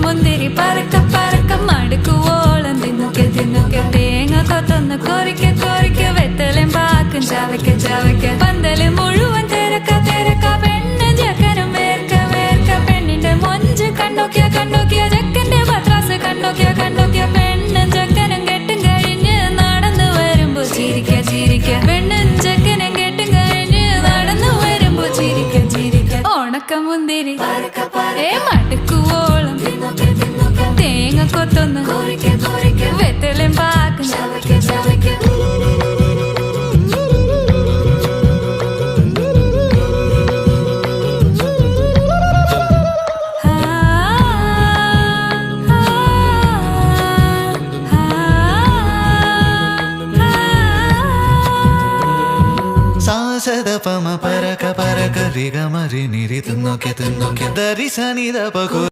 മുന്തിരി പറക്ക പറക്ക മടുക്കുവോളം തിന്നൊക്കെ തിന്നൊക്കെ തേങ്ങ കൊത്തൊന്ന് കൊറിക്ക കൊറിക്ക വെത്തലും പാക്കും ചവയ്ക്ക ചവയ്ക്ക പന്തല് മുഴുവൻ തിരക്ക തിരക്ക പെണ്ണ് ചെക്കനും വേർക്ക വേർക്ക പെണ്ണിന്റെ മൊഞ്ച് കണ്ടോക്കിയ കണ്ടോക്കിയ ചെക്കന്റെ പത്രാസ് കണ്ടോക്കിയ കണ്ടോക്കിയ പെണ്ണും ചെക്കനും കെട്ടും കഴിഞ്ഞ് നടന്നു വരുമ്പോ ചിരിക്ക ചിരിക്ക പെണ്ണും ചെക്കനും കെട്ടും കഴിഞ്ഞ് നടന്നു വരുമ്പോ ചിരിക്ക ചിരിക്ക ഉണക്കമുന്തിരി മടുക്കുവോളം തേങ്ങ കൊത്തൊന്ന് വെത്തലും പാക്കും സാസദപമ പരക പരക റിഗമരി നിരി തിന്നൊക്കെ തിന്നൊക്കെ ദരിസനിദ പകു